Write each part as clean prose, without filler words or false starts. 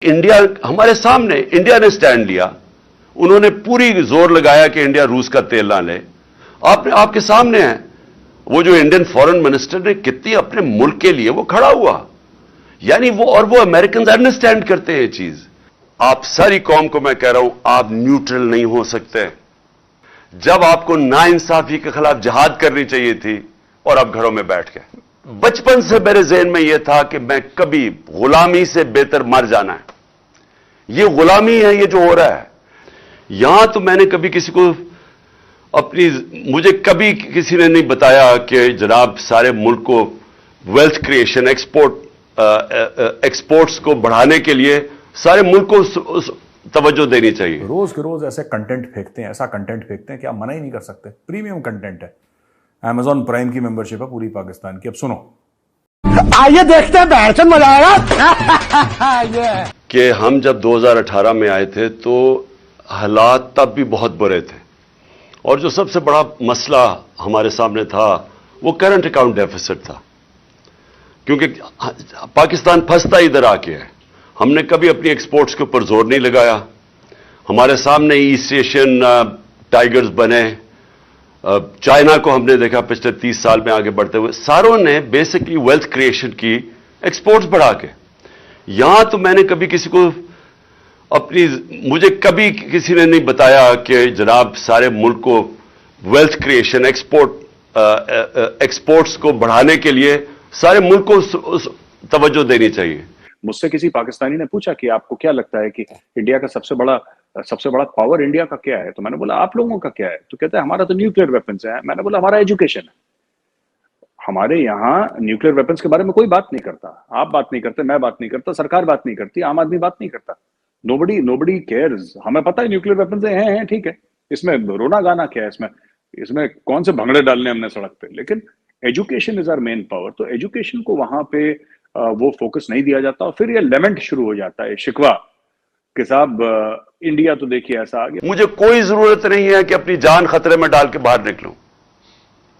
India हमारे सामने, India ने स्टैंड लिया, उन्होंने पूरी जोर लगाया कि इंडिया रूस का तेल ना ले। आपके सामने है वो जो इंडियन फॉरेन मिनिस्टर ने कितनी अपने मुल्क के लिए वो खड़ा हुआ, यानी वो अमेरिकन अंडरस्टैंड करते हैं ये चीज। आप सारी कौम को मैं कह रहा हूं, आप न्यूट्रल नहीं हो सकते। जब आपको नाइंसाफी के खिलाफ जिहाद करनी चाहिए थी और आप घरों में बैठ गए। बचपन से मेरे ज़हन में यह था कि मैं कभी गुलामी से बेहतर मर जाना है। यह गुलामी है, ये जो हो रहा है यहां। तो मैंने कभी किसी को मुझे कभी किसी ने नहीं बताया कि जनाब सारे मुल्क को वेल्थ क्रिएशन, एक्सपोर्ट्स को बढ़ाने के लिए सारे मुल्क को तवज्जो देनी चाहिए। रोज के रोज ऐसे कंटेंट फेंकते हैं, ऐसा कंटेंट फेंकते हैं कि आप मना ही नहीं कर सकते। प्रीमियम कंटेंट है, Amazon प्राइम की मेंबरशिप है पूरी पाकिस्तान की। अब सुनो, आइए देखते हैं, बैठ मजा आएगा। कि हम जब 2018 में आए थे तो हालात तब भी बहुत बुरे थे, और जो सबसे बड़ा मसला हमारे सामने था वो करंट अकाउंट डेफिसिट था, क्योंकि पाकिस्तान फंसता इधर आके है। हमने कभी अपनी एक्सपोर्ट्स के ऊपर जोर नहीं लगाया। हमारे सामने ईस्ट एशियन टाइगर्स बने, चाइना को हमने देखा पिछले 30 साल में आगे बढ़ते हुए। सारों ने बेसिकली वेल्थ क्रिएशन की, एक्सपोर्ट्स बढ़ा के। यहां तो मैंने कभी किसी को मुझे कभी किसी ने नहीं बताया कि जनाब सारे मुल्क को वेल्थ क्रिएशन, एक्सपोर्ट्स को बढ़ाने के लिए सारे मुल्क को तवज्जो देनी चाहिए। मुझसे किसी पाकिस्तानी ने पूछा कि आपको क्या लगता है कि इंडिया का सबसे बड़ा पावर इंडिया का क्या है? तो मैंने बोला आप लोगों का क्या है? तो कहते हैं हमारा तो न्यूक्लियर वेपन्स है। मैंने बोला हमारा एजुकेशन है। हमारे यहाँ न्यूक्लियर वेपन्स के बारे में कोई बात नहीं करता। आप बात नहीं करते, मैं बात नहीं करता, सरकार बात नहीं करती, आम आदमी बात नहीं करता। Nobody cares. हमें पता है न्यूक्लियर वेपन्स हैं, ठीक है, इसमें रोना गाना क्या है? इसमें कौन से भंगड़े डालने हमने सड़क पे? लेकिन education is our main power. तो एजुकेशन को वहां पे वो फोकस नहीं दिया जाता, और फिर ये लेमेंट शुरू हो जाता है, शिकवा कि साहब इंडिया तो देखिए ऐसा आ गया। मुझे कोई जरूरत नहीं है कि अपनी जान खतरे में डाल के बाहर निकलूं,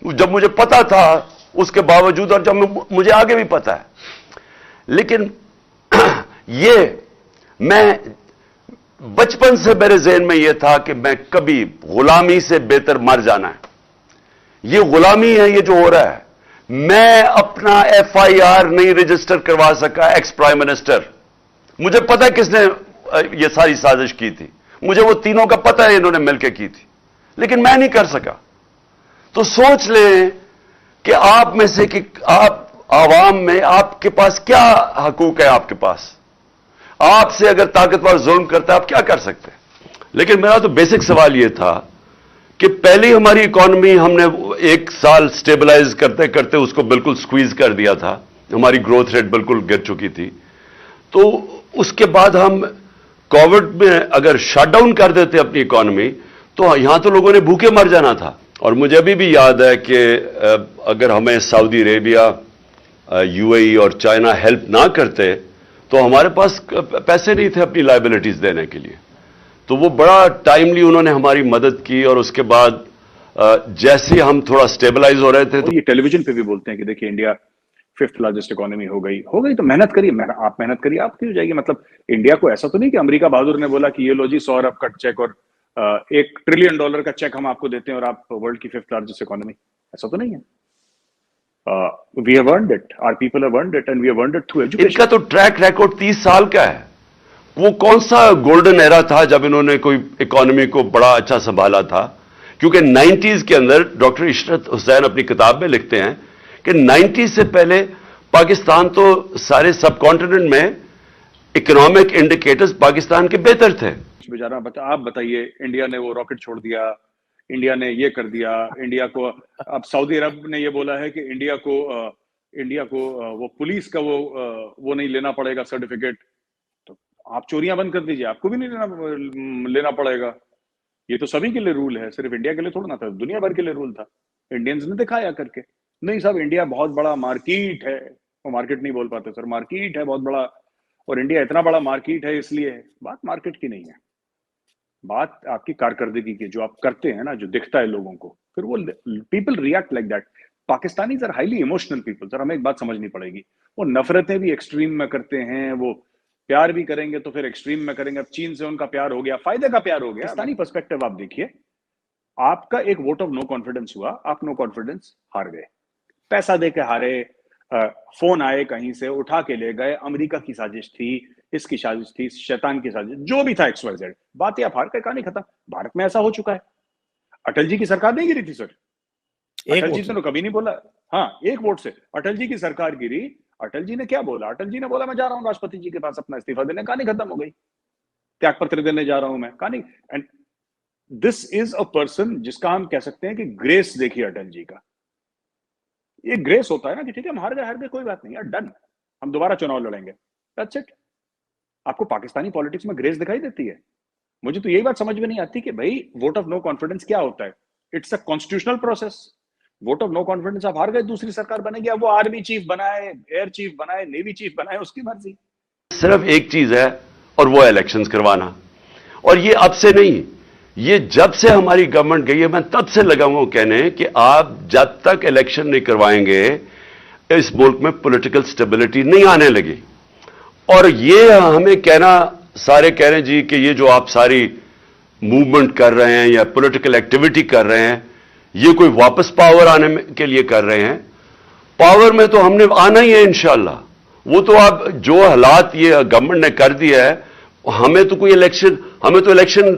जब मुझे पता था उसके बावजूद, और जब मुझे आगे भी पता है। लेकिन ये मैं बचपन से मेरे ज़हन में यह था कि मैं कभी गुलामी से बेहतर मर जाना है। ये गुलामी है, ये जो हो रहा है। मैं अपना FIR नहीं रजिस्टर करवा सका एक्स प्राइम मिनिस्टर। मुझे पता है किसने ये सारी साजिश की थी, मुझे वो तीनों का पता है, इन्होंने मिलकर की थी, लेकिन मैं नहीं कर सका। तो सोच लें कि आप में से कि आप आवाम में आपके पास क्या हकूक है। आपके पास, आपसे अगर ताकतवर जुल्म करता है, आप क्या कर सकते हैं? लेकिन मेरा तो बेसिक सवाल यह था कि पहले हमारी इकॉनमी हमने एक साल स्टेबलाइज करते करते उसको बिल्कुल स्क्वीज कर दिया था। हमारी ग्रोथ रेट बिल्कुल गिर चुकी थी। तो उसके बाद हम कोविड में अगर शट डाउन कर देते अपनी इकॉनमी, तो यहां तो लोगों ने भूखे मर जाना था। और मुझे अभी भी याद है कि अगर हमें सऊदी अरेबिया, UAE और चाइना हेल्प ना करते तो हमारे पास पैसे नहीं थे अपनी लायबिलिटीज देने के लिए। तो वो बड़ा टाइमली उन्होंने हमारी मदद की, और उसके बाद जैसे हम थोड़ा स्टेबलाइज हो रहे थे तो ये टेलीविजन पे भी बोलते हैं कि देखिए इंडिया 5th लार्जेस्ट इकोनॉमी हो गई। तो मेहनत करिए, आप मेहनत करिए, आपकी हो जाएगी। मतलब इंडिया को ऐसा तो नहीं कि अमेरिका बहादुर ने बोला कि ये लो जी 100 अरब का चेक और $1 ट्रिलियन का चेक हम आपको देते हैं और आप वर्ल्ड की 5th लार्जेस्ट इकोनॉमी। ऐसा तो नहीं है। We have earned it, our people have earned it, and we have earned it through education. इनका तो ट्रैक रिकॉर्ड 30 साल का है। वो कौन सा गोल्डन एरा था जब इन्होंने कोई इकोनॉमी को बड़ा अच्छा संभाला था? क्योंकि 90s के अंदर डॉक्टर इशरत हुसैन अपनी किताब में लिखते हैं कि 90s से पहले पाकिस्तान तो सारे सब कॉन्टिनेंट में इकोनॉमिक इंडिकेटर्स पाकिस्तान के बेहतर थे। बेचारा आप बताइए, इंडिया ने वो रॉकेट छोड़ दिया, इंडिया ने ये कर दिया, इंडिया को अब सऊदी अरब ने ये बोला है कि इंडिया को वो पुलिस का वो नहीं लेना पड़ेगा सर्टिफिकेट। तो आप चोरियां बंद कर दीजिए, आपको भी नहीं लेना पड़ेगा। ये तो सभी के लिए रूल है, सिर्फ इंडिया के लिए थोड़ा ना था, दुनिया भर के लिए रूल था। इंडियंस ने दिखाया करके, नहीं साहब इंडिया बहुत बड़ा मार्केट है। वो मार्केट नहीं बोल पाते सर, मार्केट है बहुत बड़ा, और इंडिया इतना बड़ा मार्केट है इसलिए। बात मार्केट की नहीं है, बात आपकी कारकर्दगी की, जो आप करते हैं ना, जो दिखता है लोगों को, फिर वो people react like that. Pakistanis are highly emotional people sir, हमें एक बात समझनी पड़ेगी। वो नफरतें भी एक्सट्रीम में करते हैं, वो پیار بھی کریں گے تو پھر ایکسٹریم میں کریں گے. اب چین سے ان کا پیار ہو گیا, فائدے کا پیار ہو گیا. پاکستانی پرسپیکٹو آپ دیکھیے, آپ کا ایک ووٹ آف نو کانفیڈنس ہوا, آپ نو کانفیڈنس ہار گئے, پیسہ دے کے ہارے, فون آئے کہیں سے اٹھا کے لے گئے, امریکہ کی سازش تھی, اس کی سازش تھی, شیطان کی سازش, جو بھی تھا ایکس وائی زیڈ, بات یہ آپ ہار کے کہانی ختم. بھارت میں ایسا ہو چکا ہے. اٹل جی کی سرکار نہیں گری تھی سر, اٹل جی نے کبھی نہیں بولا, ہاں ایک ووٹ سے اٹل جی کی سرکار گری. اٹل جی نے کیا بولا؟ اٹل جی نے بولا میں جا رہا ہوں راشٹرپتی جی کے پاس اپنا استعفیٰ دینے, کہانی ختم ہو گئی. تیاگ پتر دینے جا رہا ہوں میں, کہانی. And this is a person جس کا ہم کہہ سکتے ہیں کہ گریس دیکھیے اٹل جی کا. یہ گریس ہوتا ہے نا کہ ٹھیک ہے ہم ہار گئے کوئی بات نہیں یار, ڈن, ہم دوبارہ چناؤ لڑیں گے, دیٹس اٹ. آپ کو پاکستانی پالیٹکس میں گریس دکھائی دیتی ہے؟ مجھے تو یہی بات سمجھ میں نہیں آتی کہ بھائی ووٹ آف نو کانفیڈنس کیا ہوتا ہے. It's a constitutional process. Vote of no confidence آپ ہار گئے, دوسری سرکار بنے گی, اب وہ آرمی چیف بنائے, ایئر چیف بنائے, نیوی چیف بنائے, اس کی مرضی. صرف ایک چیز ہے اور وہ الیکشنز کروانا. اور یہ اب سے نہیں, یہ جب سے ہماری گورنمنٹ گئی ہے میں تب سے لگا ہوں کہنے کہ آپ جب تک الیکشن نہیں کروائیں گے اس ملک میں پولیٹیکل سٹیبلٹی نہیں آنے لگی. اور یہ ہمیں کہنا, سارے کہہ رہے ہیں جی کہ یہ جو آپ ساری موومنٹ کر رہے ہیں یا پولیٹیکل ایکٹیویٹی کر رہے ہیں یہ کوئی واپس پاور آنے کے لیے کر رہے ہیں. پاور میں تو ہم نے آنا ہی ہے انشاءاللہ. وہ تو آپ جو حالات یہ گورنمنٹ نے کر دیا ہے, ہمیں تو الیکشن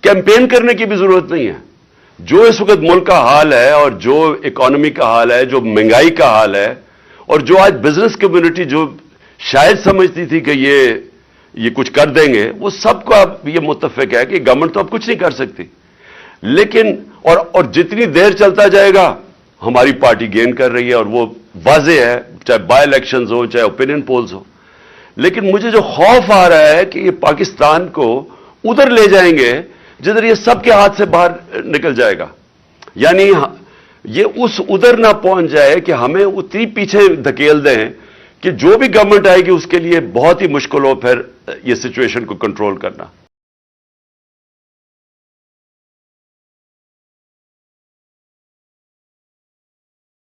کیمپین کرنے کی بھی ضرورت نہیں ہے. جو اس وقت ملک کا حال ہے اور جو اکانومی کا حال ہے, جو مہنگائی کا حال ہے, اور جو آج بزنس کمیونٹی جو شاید سمجھتی تھی کہ یہ کچھ کر دیں گے, وہ سب کو اب یہ متفق ہے کہ گورنمنٹ تو اب کچھ نہیں کر سکتی. لیکن اور جتنی دیر چلتا جائے گا ہماری پارٹی گین کر رہی ہے, اور وہ واضح ہے, چاہے بائی الیکشنز ہو چاہے اوپینین پولز ہو. لیکن مجھے جو خوف آ رہا ہے کہ یہ پاکستان کو ادھر لے جائیں گے جدھر یہ سب کے ہاتھ سے باہر نکل جائے گا. یعنی یہ اس ادھر نہ پہنچ جائے کہ ہمیں اتنی پیچھے دھکیل دیں کہ جو بھی گورنمنٹ آئے گی اس کے لیے بہت ہی مشکل ہو پھر یہ سچویشن کو کنٹرول کرنا.